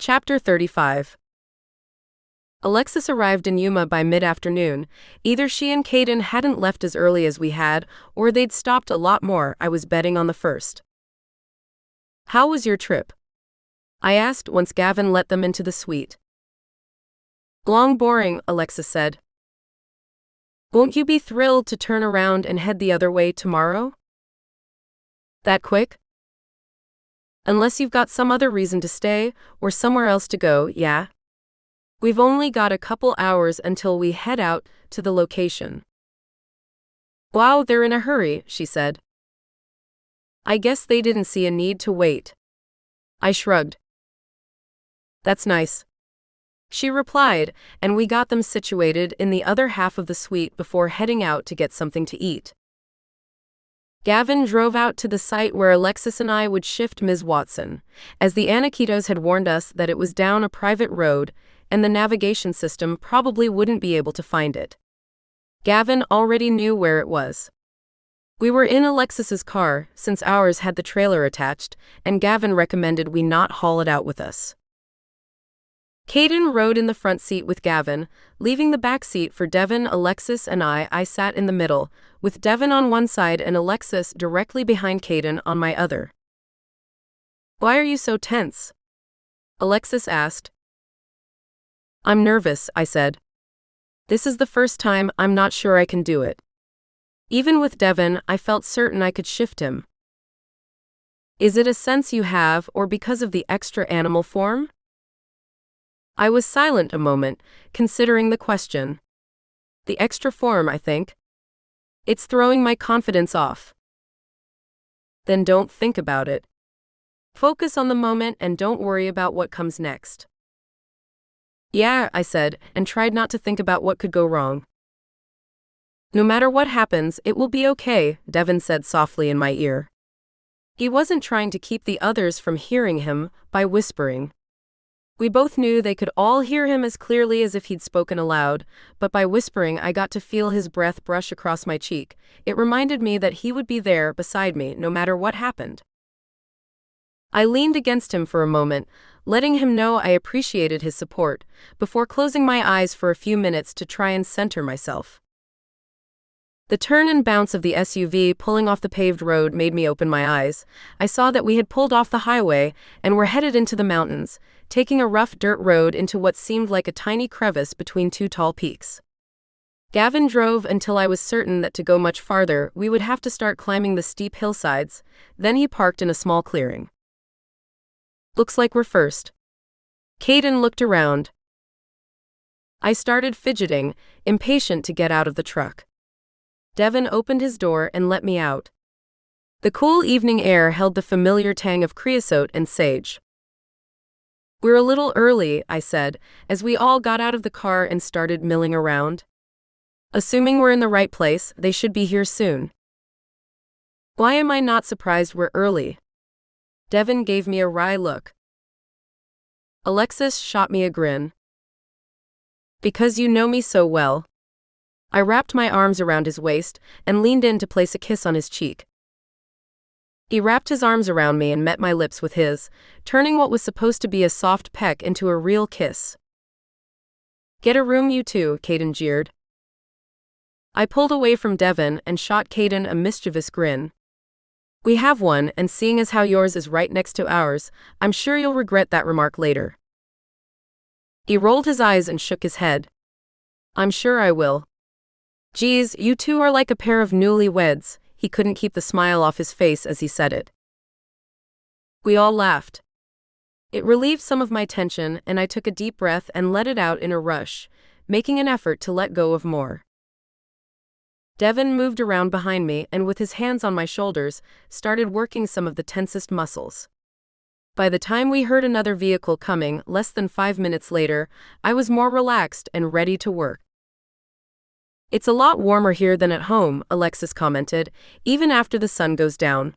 Chapter 35. Alexis arrived in Yuma by mid-afternoon. Either she and Caden hadn't left as early as we had, or they'd stopped a lot more. I was betting on the first. "How was your trip?" I asked once Gavin let them into the suite. "Long boring," Alexis said. "Won't you be thrilled to turn around and head the other way tomorrow?" "That quick?" "Unless you've got some other reason to stay, or somewhere else to go, yeah. We've only got a couple hours until we head out to the location." "Wow, they're in a hurry," she said. "I guess they didn't see a need to wait." I shrugged. "That's nice," she replied, and we got them situated in the other half of the suite before heading out to get something to eat. Gavin drove out to the site where Alexis and I would shift Ms. Watson, as the Aniquitos had warned us that it was down a private road and the navigation system probably wouldn't be able to find it. Gavin already knew where it was. We were in Alexis's car, since ours had the trailer attached, and Gavin recommended we not haul it out with us. Caden rode in the front seat with Gavin, leaving the back seat for Devon, Alexis, and I sat in the middle, with Devon on one side and Alexis directly behind Caden on my other. "Why are you so tense?" Alexis asked. "I'm nervous," I said. "This is the first time I'm not sure I can do it. Even with Devon, I felt certain I could shift him." "Is it a sense you have, or because of the extra animal form?" I was silent a moment, considering the question. "The extra form, I think. It's throwing my confidence off." "Then don't think about it. Focus on the moment and don't worry about what comes next." "Yeah," I said, and tried not to think about what could go wrong. "No matter what happens, it will be okay," Devon said softly in my ear. He wasn't trying to keep the others from hearing him by whispering. We both knew they could all hear him as clearly as if he'd spoken aloud, but by whispering I got to feel his breath brush across my cheek. It reminded me that he would be there beside me no matter what happened. I leaned against him for a moment, letting him know I appreciated his support, before closing my eyes for a few minutes to try and center myself. The turn and bounce of the SUV pulling off the paved road made me open my eyes. I saw that we had pulled off the highway and were headed into the mountains, taking a rough dirt road into what seemed like a tiny crevice between two tall peaks. Gavin drove until I was certain that to go much farther, we would have to start climbing the steep hillsides, then he parked in a small clearing. "Looks like we're first." Caden looked around. I started fidgeting, impatient to get out of the truck. Devon opened his door and let me out. The cool evening air held the familiar tang of creosote and sage. "We're a little early," I said, as we all got out of the car and started milling around. "Assuming we're in the right place, they should be here soon." "Why am I not surprised we're early?" Devon gave me a wry look. Alexis shot me a grin. "Because you know me so well." I wrapped my arms around his waist and leaned in to place a kiss on his cheek. He wrapped his arms around me and met my lips with his, turning what was supposed to be a soft peck into a real kiss. "Get a room, you two," Caden jeered. I pulled away from Devon and shot Caden a mischievous grin. "We have one, and seeing as how yours is right next to ours, I'm sure you'll regret that remark later." He rolled his eyes and shook his head. "I'm sure I will." "Geez, you two are like a pair of newlyweds." He couldn't keep the smile off his face as he said it. We all laughed. It relieved some of my tension, and I took a deep breath and let it out in a rush, making an effort to let go of more. Devon moved around behind me and with his hands on my shoulders, started working some of the tensest muscles. By the time we heard another vehicle coming, less than 5 minutes later, I was more relaxed and ready to work. "It's a lot warmer here than at home," Alexis commented, "even after the sun goes down."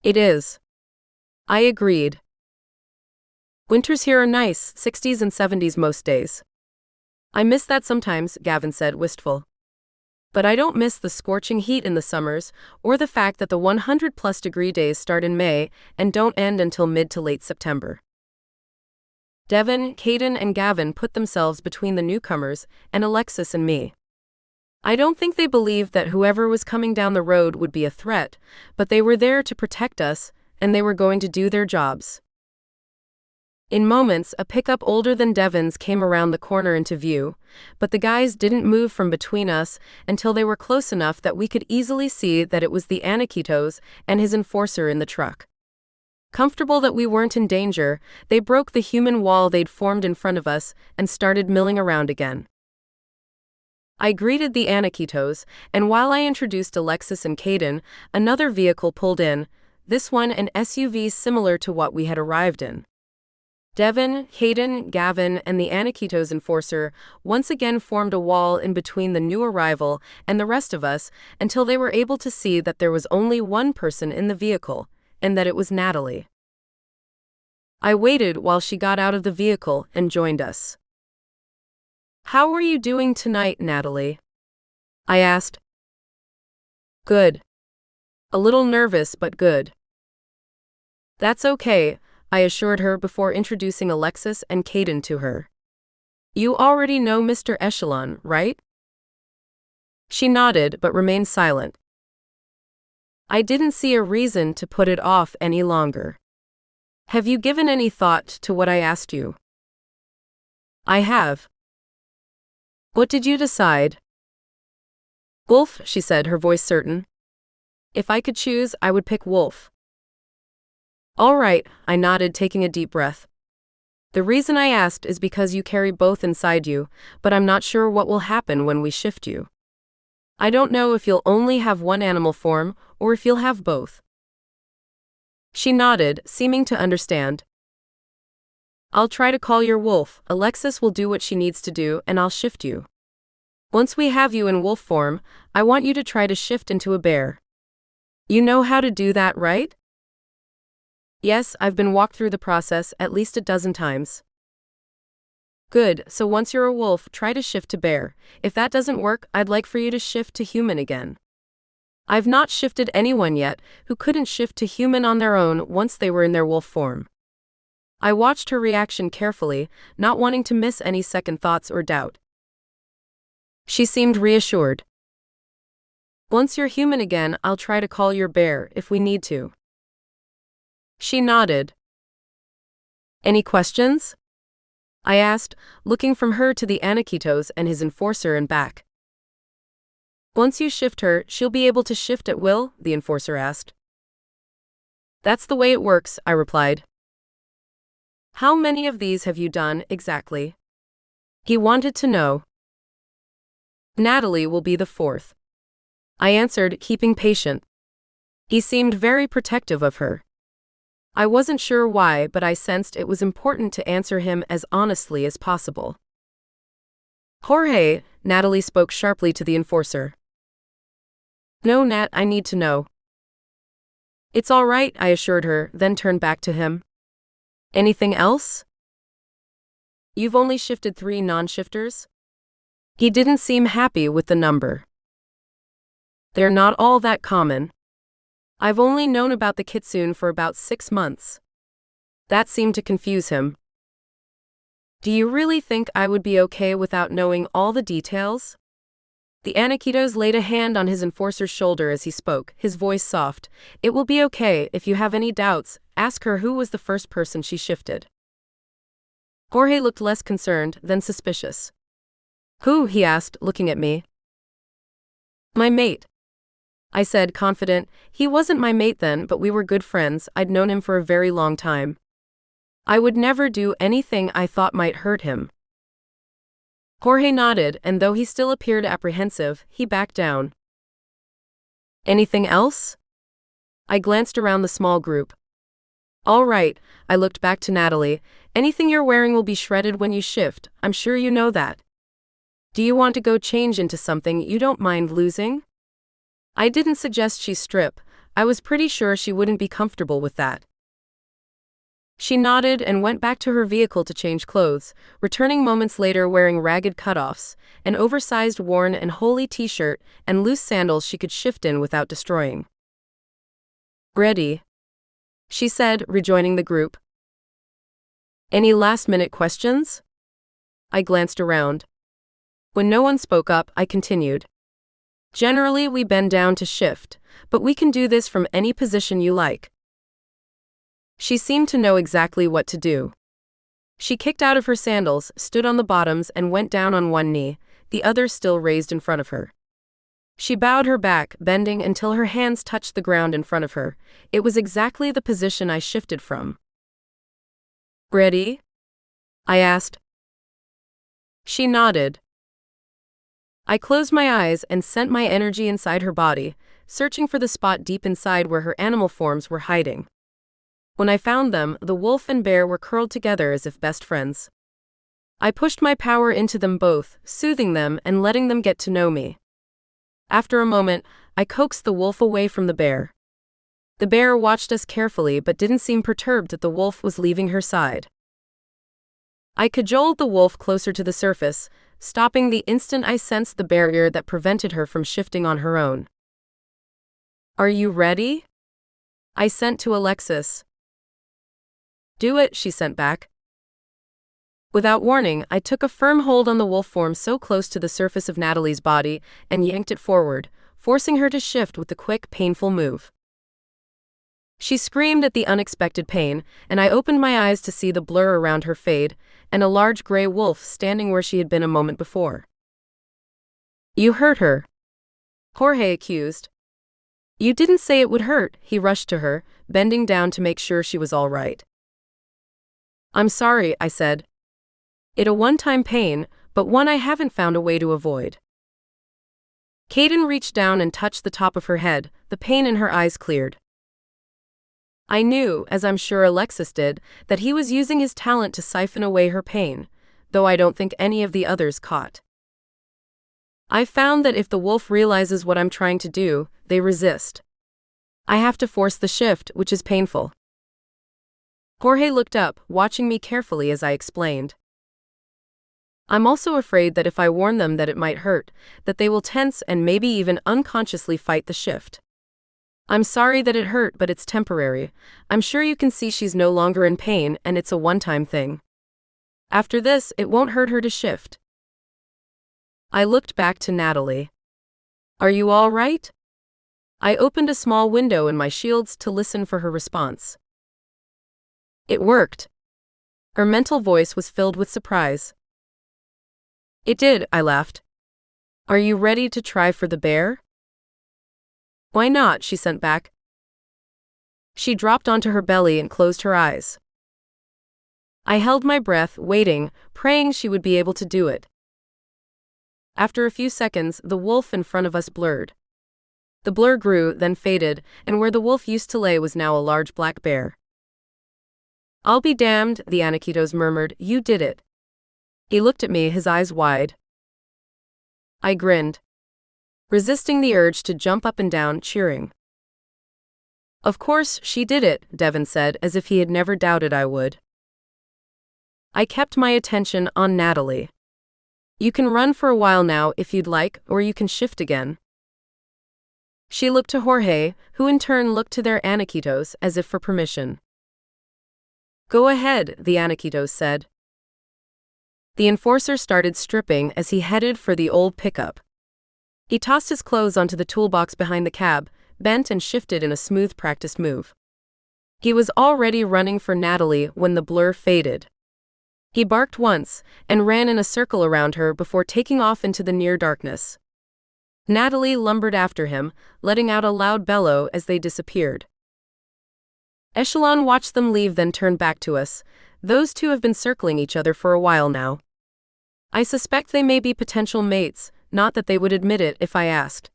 "It is." I agreed. "Winters here are nice, 60s and 70s most days." "I miss that sometimes," Gavin said, wistful. "But I don't miss the scorching heat in the summers, or the fact that the 100-plus degree days start in May and don't end until mid to late September." Devon, Caden, and Gavin put themselves between the newcomers and Alexis and me. I don't think they believed that whoever was coming down the road would be a threat, but they were there to protect us, and they were going to do their jobs. In moments, a pickup older than Devon's came around the corner into view, but the guys didn't move from between us until they were close enough that we could easily see that it was the Aniquitos and his enforcer in the truck. Comfortable that we weren't in danger, they broke the human wall they'd formed in front of us and started milling around again. I greeted the Aniquitos, and while I introduced Alexis and Caden, another vehicle pulled in, this one an SUV similar to what we had arrived in. Devon, Caden, Gavin, and the Aniquitos enforcer once again formed a wall in between the new arrival and the rest of us until they were able to see that there was only one person in the vehicle, and that it was Natalie. I waited while she got out of the vehicle and joined us. "How are you doing tonight, Natalie?" I asked. "Good. A little nervous, but good." "That's okay," I assured her before introducing Alexis and Caden to her. "You already know Mr. Echelon, right?" She nodded but remained silent. I didn't see a reason to put it off any longer. "Have you given any thought to what I asked you?" "I have." "What did you decide?" "Wolf," she said, her voice certain. "If I could choose, I would pick Wolf." "All right," I nodded, taking a deep breath. "The reason I asked is because you carry both inside you, but I'm not sure what will happen when we shift you. I don't know if you'll only have one animal form, or if you'll have both." She nodded, seeming to understand. "I'll try to call your wolf, Alexis will do what she needs to do, and I'll shift you. Once we have you in wolf form, I want you to try to shift into a bear. You know how to do that, right?" "Yes, I've been walked through the process at least a dozen times." "Good, so once you're a wolf, try to shift to bear. If that doesn't work, I'd like for you to shift to human again. I've not shifted anyone yet who couldn't shift to human on their own once they were in their wolf form." I watched her reaction carefully, not wanting to miss any second thoughts or doubt. She seemed reassured. "Once you're human again, I'll try to call your bear if we need to." She nodded. "Any questions?" I asked, looking from her to the Aniquitos and his enforcer and back. "Once you shift her, she'll be able to shift at will?" the enforcer asked. "That's the way it works," I replied. "How many of these have you done, exactly?" He wanted to know. "Natalie will be the fourth." I answered, keeping patient. He seemed very protective of her. I wasn't sure why, but I sensed it was important to answer him as honestly as possible. "Jorge," Natalie spoke sharply to the enforcer. "No, Nat, I need to know." "It's all right," I assured her, then turned back to him. "Anything else?" "You've only shifted 3 non-shifters?" He didn't seem happy with the number. "They're not all that common. I've only known about the kitsune for about 6 months." That seemed to confuse him. "Do you really think I would be okay without knowing all the details?" The Aniquitos laid a hand on his enforcer's shoulder as he spoke, his voice soft. "It will be okay. If you have any doubts, ask her who was the first person she shifted." Jorge looked less concerned than suspicious. "Who?" he asked, looking at me. "My mate," I said, confident. He wasn't my mate then, but we were good friends. I'd known him for a very long time. I would never do anything I thought might hurt him. Jorge nodded, and though he still appeared apprehensive, he backed down. "Anything else?" I glanced around the small group. "All right," I looked back to Natalie. "Anything you're wearing will be shredded when you shift, I'm sure you know that. Do you want to go change into something you don't mind losing?" I didn't suggest she strip. I was pretty sure she wouldn't be comfortable with that. She nodded and went back to her vehicle to change clothes, returning moments later wearing ragged cutoffs, an oversized worn and holey t-shirt, and loose sandals she could shift in without destroying. "Ready," she said, rejoining the group. Any last-minute questions? I glanced around. When no one spoke up, I continued. Generally, we bend down to shift, but we can do this from any position you like. She seemed to know exactly what to do. She kicked out of her sandals, stood on the bottoms, and went down on one knee, the other still raised in front of her. She bowed her back, bending until her hands touched the ground in front of her. It was exactly the position I shifted from. Ready? I asked. She nodded. I closed my eyes and sent my energy inside her body, searching for the spot deep inside where her animal forms were hiding. When I found them, the wolf and bear were curled together as if best friends. I pushed my power into them both, soothing them and letting them get to know me. After a moment, I coaxed the wolf away from the bear. The bear watched us carefully but didn't seem perturbed that the wolf was leaving her side. I cajoled the wolf closer to the surface, stopping the instant I sensed the barrier that prevented her from shifting on her own. Are you ready? I sent to Alexis. Do it, she sent back. Without warning, I took a firm hold on the wolf form so close to the surface of Natalie's body and yanked it forward, forcing her to shift with the quick, painful move. She screamed at the unexpected pain, and I opened my eyes to see the blur around her fade, and a large gray wolf standing where she had been a moment before. You hurt her, Jorge accused. You didn't say it would hurt, he rushed to her, bending down to make sure she was all right. I'm sorry, I said. It's a one-time pain, but one I haven't found a way to avoid. Caden reached down and touched the top of her head, the pain in her eyes cleared. I knew, as I'm sure Alexis did, that he was using his talent to siphon away her pain, though I don't think any of the others caught. I've found that if the wolf realizes what I'm trying to do, they resist. I have to force the shift, which is painful. Jorge looked up, watching me carefully as I explained. I'm also afraid that if I warn them that it might hurt, that they will tense and maybe even unconsciously fight the shift. I'm sorry that it hurt, but it's temporary. I'm sure you can see she's no longer in pain and it's a one-time thing. After this, it won't hurt her to shift. I looked back to Natalie. Are you all right? I opened a small window in my shields to listen for her response. It worked. Her mental voice was filled with surprise. It did, I laughed. Are you ready to try for the bear? Why not, she sent back. She dropped onto her belly and closed her eyes. I held my breath, waiting, praying she would be able to do it. After a few seconds, the wolf in front of us blurred. The blur grew, then faded, and where the wolf used to lay was now a large black bear. I'll be damned, the Aniquitos murmured, you did it. He looked at me, his eyes wide. I grinned, resisting the urge to jump up and down, cheering. Of course, she did it, Devon said, as if he had never doubted I would. I kept my attention on Natalie. You can run for a while now if you'd like, or you can shift again. She looked to Jorge, who in turn looked to their Aniquitos as if for permission. Go ahead, the Aniquitos said. The enforcer started stripping as he headed for the old pickup. He tossed his clothes onto the toolbox behind the cab, bent and shifted in a smooth practiced move. He was already running for Natalie when the blur faded. He barked once and ran in a circle around her before taking off into the near darkness. Natalie lumbered after him, letting out a loud bellow as they disappeared. Echelon watched them leave, then turned back to us. Those two have been circling each other for a while now. I suspect they may be potential mates, not that they would admit it if I asked.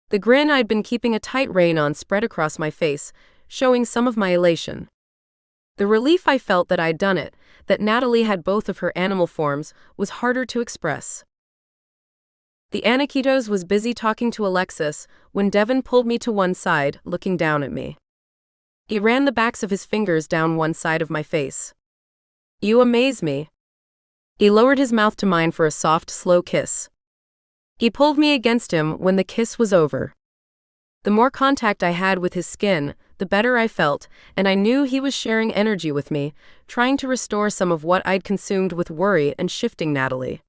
The grin I'd been keeping a tight rein on spread across my face, showing some of my elation. The relief I felt that I'd done it, that Natalie had both of her animal forms, was harder to express. The Aniquitos was busy talking to Alexis when Devon pulled me to one side, looking down at me. He ran the backs of his fingers down one side of my face. You amaze me. He lowered his mouth to mine for a soft, slow kiss. He pulled me against him when the kiss was over. The more contact I had with his skin, the better I felt, and I knew he was sharing energy with me, trying to restore some of what I'd consumed with worry and shifting Natalie.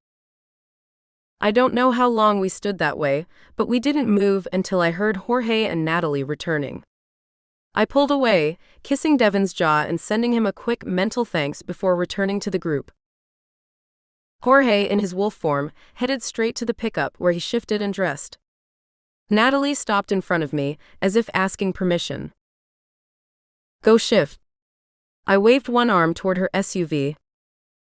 I don't know how long we stood that way, but we didn't move until I heard Jorge and Natalie returning. I pulled away, kissing Devon's jaw and sending him a quick mental thanks before returning to the group. Jorge, in his wolf form, headed straight to the pickup where he shifted and dressed. Natalie stopped in front of me, as if asking permission. Go shift. I waved one arm toward her SUV.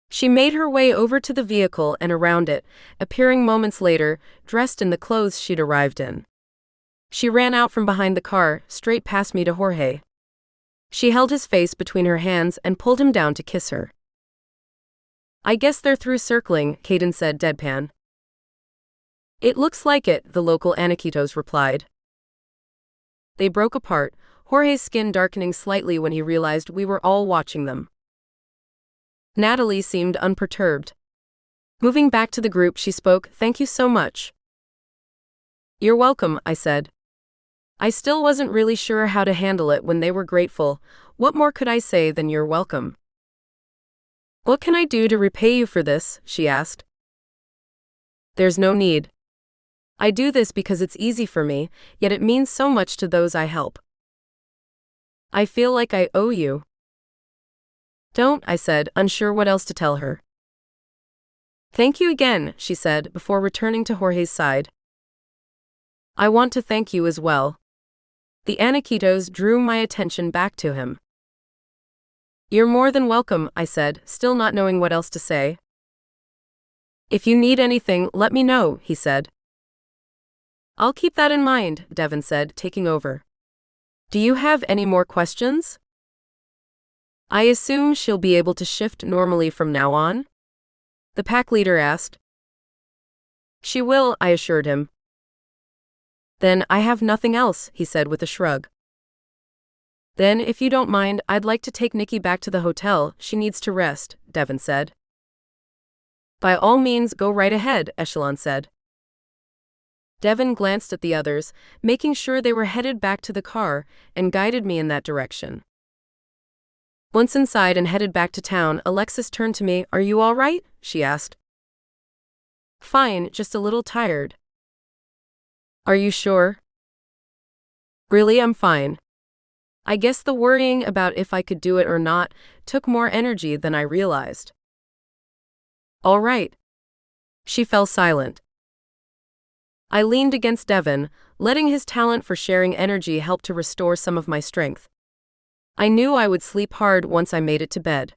She made her way over to the vehicle and around it, appearing moments later, dressed in the clothes she'd arrived in. She ran out from behind the car, straight past me to Jorge. She held his face between her hands and pulled him down to kiss her. I guess they're through circling, Caden said deadpan. It looks like it, the local Aniquitos replied. They broke apart, Jorge's skin darkening slightly when he realized we were all watching them. Natalie seemed unperturbed. Moving back to the group, she spoke, "Thank you so much." "You're welcome," I said. I still wasn't really sure how to handle it when they were grateful. What more could I say than "you're welcome"? "What can I do to repay you for this?" she asked. "There's no need. I do this because it's easy for me, yet it means so much to those I help. I feel like I owe you." "Don't," I said, unsure what else to tell her. "Thank you again," she said, before returning to Jorge's side. "I want to thank you as well." The Aniquitos drew my attention back to him. "You're more than welcome," I said, still not knowing what else to say. "If you need anything, let me know," he said. "I'll keep that in mind," Devon said, taking over. "Do you have any more questions?" "I assume she'll be able to shift normally from now on?" the pack leader asked. "She will," I assured him. "Then I have nothing else," he said with a shrug. "Then, if you don't mind, I'd like to take Nicki back to the hotel. She needs to rest," Devon said. "By all means, go right ahead," Echelon said. Devon glanced at the others, making sure they were headed back to the car, and guided me in that direction. Once inside and headed back to town, Alexis turned to me. "Are you all right?" she asked. "Fine, just a little tired." "Are you sure?" "Really, I'm fine. I guess the worrying about if I could do it or not took more energy than I realized." "All right." She fell silent. I leaned against Devon, letting his talent for sharing energy help to restore some of my strength. I knew I would sleep hard once I made it to bed.